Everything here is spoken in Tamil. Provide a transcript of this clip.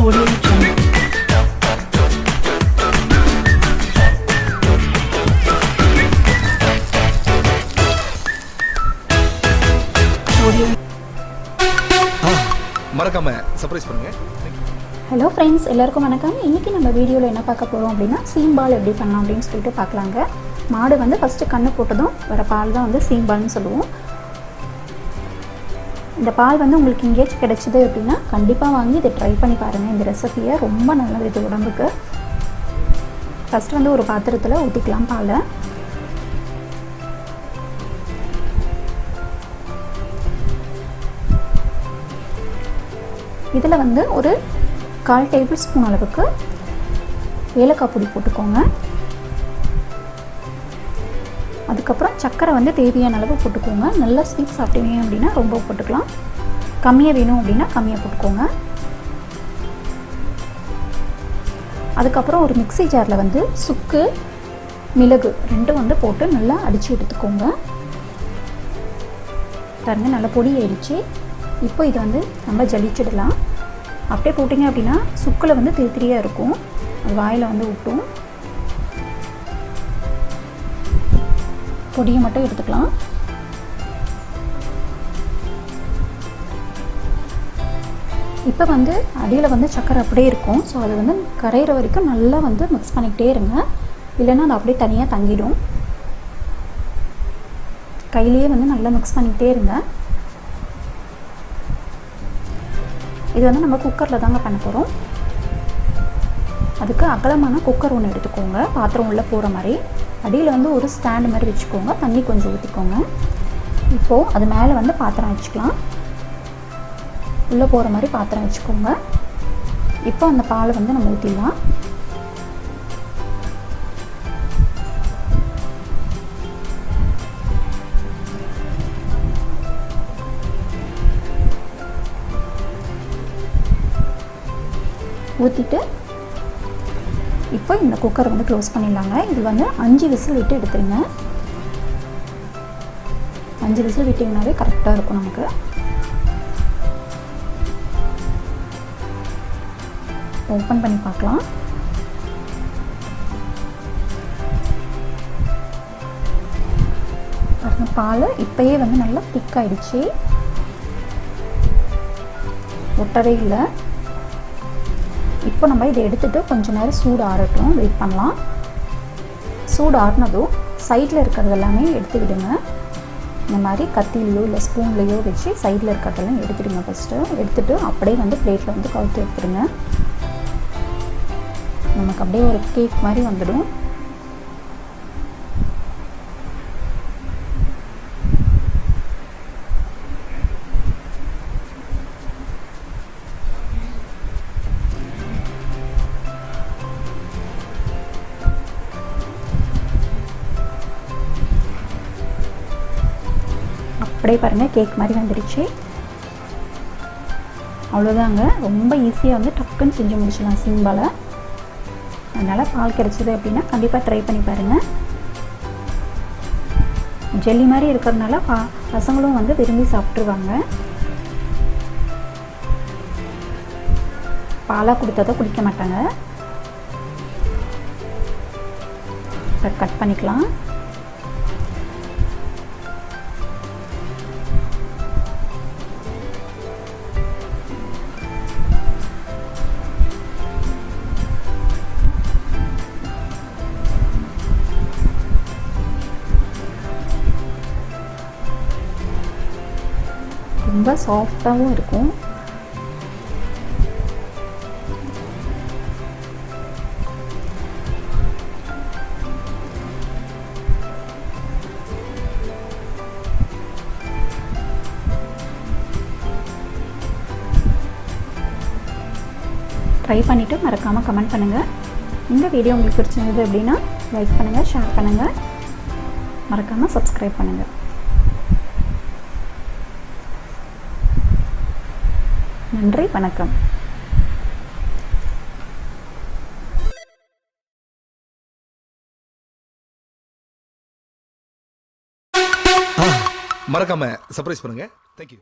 Audio Jungle. Audio. மறக்காம சர்ப்ரைஸ் பண்ணுங்க. ஹலோ ஃப்ரெண்ட்ஸ், எல்லாருக்கும் வணக்கம். இன்றைக்கி நம்ம வீடியோவில் என்ன பார்க்க போகிறோம் அப்படின்னா சீம்பால் எப்படி பண்ணலாம் அப்படின்னு சொல்லிட்டு பார்க்கலாங்க. மாடு வந்து ஃபஸ்ட்டு கண்ணு போட்டதும் வர பால் தான் வந்து சீம்பால்னு சொல்லுவோம். இந்த பால் வந்து உங்களுக்கு எங்கேயாச்சும் கிடைச்சிது அப்படின்னா கண்டிப்பாக வாங்கி இதை ட்ரை பண்ணி பாருங்கள். இந்த ரெசிபியை ரொம்ப நல்லது இது உடம்புக்கு. ஃபஸ்ட்டு வந்து ஒரு பாத்திரத்தில் ஊற்றிக்கலாம் பாலை. இதில் வந்து ஒரு 1/4 டேபிள் ஸ்பூன் அளவுக்கு ஏலக்காய் பொடி போட்டுக்கோங்க. அதுக்கப்புறம் சர்க்கரை வந்து தேவையான அளவு போட்டுக்கோங்க. நல்லா ஸ்வீட் சாப்பிட்டீங்க அப்படின்னா ரொம்ப போட்டுக்கலாம், கம்மியாக வேணும் அப்படின்னா கம்மியாக போட்டுக்கோங்க. அதுக்கப்புறம் ஒரு மிக்ஸி ஜாரில் வந்து சுக்கு, மிளகு ரெண்டும் வந்து போட்டு நல்லா அடித்து எடுத்துக்கோங்க. பாருங்க, நல்லா பொடி ஆயிடுச்சு. இப்போ இதை வந்து நம்ம ஜலிச்சிடலாம். அப்படியே போட்டிங்க அப்படின்னா சுக்கில் வந்து திரியாக இருக்கும், அது வாயில் வந்து விட்டும். பொடியை மட்டும் எடுத்துக்கலாம். இப்போ வந்து அடியில் வந்து சக்கரை அப்படியே இருக்கும். ஸோ அது வந்து கரையிற வரைக்கும் நல்லா வந்து மிக்ஸ் பண்ணிக்கிட்டே இருங்க, இல்லைன்னா அது அப்படியே தனியாக தங்கிடும். கையிலேயே வந்து நல்லா மிக்ஸ் பண்ணிக்கிட்டே இருங்க. இது வந்து நம்ம குக்கரில் தாங்க பண்ண போகிறோம். அதுக்கு அகலமான குக்கர் ஒன்று எடுத்துக்கோங்க, பாத்திரம் உள்ளே போகிற மாதிரி. அடியில் வந்து ஒரு ஸ்டாண்டு மாதிரி வச்சுக்கோங்க, தண்ணி கொஞ்சம் ஊற்றிக்கோங்க. இப்போது அது மேலே வந்து பாத்திரம் வச்சுக்கலாம், உள்ளே போகிற மாதிரி பாத்திரம் வச்சுக்கோங்க. இப்போ அந்த பாலை வந்து நம்ம ஊற்றிடலாம். ஊற்றிட்டு இப்போ இந்த குக்கரை வந்து க்ளோஸ் பண்ணிடலாங்க. இது வந்து 5 விசில் விட்டு எடுத்துருங்க. 5 விசில் விட்டிங்கனாவே கரெக்டாக இருக்கும் நமக்கு. ஓப்பன் பண்ணி பார்க்கலாம். பால் இப்போயே வந்து நல்லா திக்காயிடுச்சு, ஒட்டவே இல்லை. இப்போ நம்ம இதை எடுத்துகிட்டு கொஞ்சம் நேரம் சூடு ஆறட்டும், வெயிட் பண்ணலாம். சூடு ஆறினதும் சைடில் இருக்கிறது எல்லாமே எடுத்து விடுங்க. இந்த மாதிரி கத்திலையோ இல்லை ஸ்பூன்லேயோ வச்சு சைடில் இருக்கிறதெல்லாம் எடுத்துடுங்க. ஃபஸ்ட்டு எடுத்துகிட்டு அப்படியே வந்து பிளேட்டில் வந்து கவுத்து எடுத்துடுங்க. நமக்கு அப்படியே ஒரு கேக் மாதிரி வந்துடும். அப்படியே பாருங்கள், கேக் மாதிரி வந்துடுச்சு. அவ்வளோதாங்க, ரொம்ப ஈஸியாக வந்து டக்குன்னு செஞ்சு முடிச்சிடலாம் சீம்பாலை. அதனால் பால் கிடச்சிது அப்படின்னா கண்டிப்பாக ட்ரை பண்ணி பாருங்கள். ஜெல்லி மாதிரி இருக்கிறதுனால பசங்களும் வந்து விரும்பி சாப்பிட்ருவாங்க. பாலாக கொடுத்ததை குடிக்க மாட்டாங்க. கட் பண்ணிக்கலாம். ரொம்ப சாஃப்டாகவும் இருக்கும். ட்ரை பண்ணிவிட்டு மறக்காமல் கமெண்ட் பண்ணுங்கள். இந்த வீடியோ உங்களுக்கு பிடிச்சிருந்தது அப்படின்னா லைக் பண்ணுங்கள், ஷேர் பண்ணுங்கள், மறக்காமல் சப்ஸ்கிரைப் பண்ணுங்கள். நன்றி, வணக்கம். மறக்காம சர்ப்ரைஸ் பண்ணுங்க. தேங்க்யூ.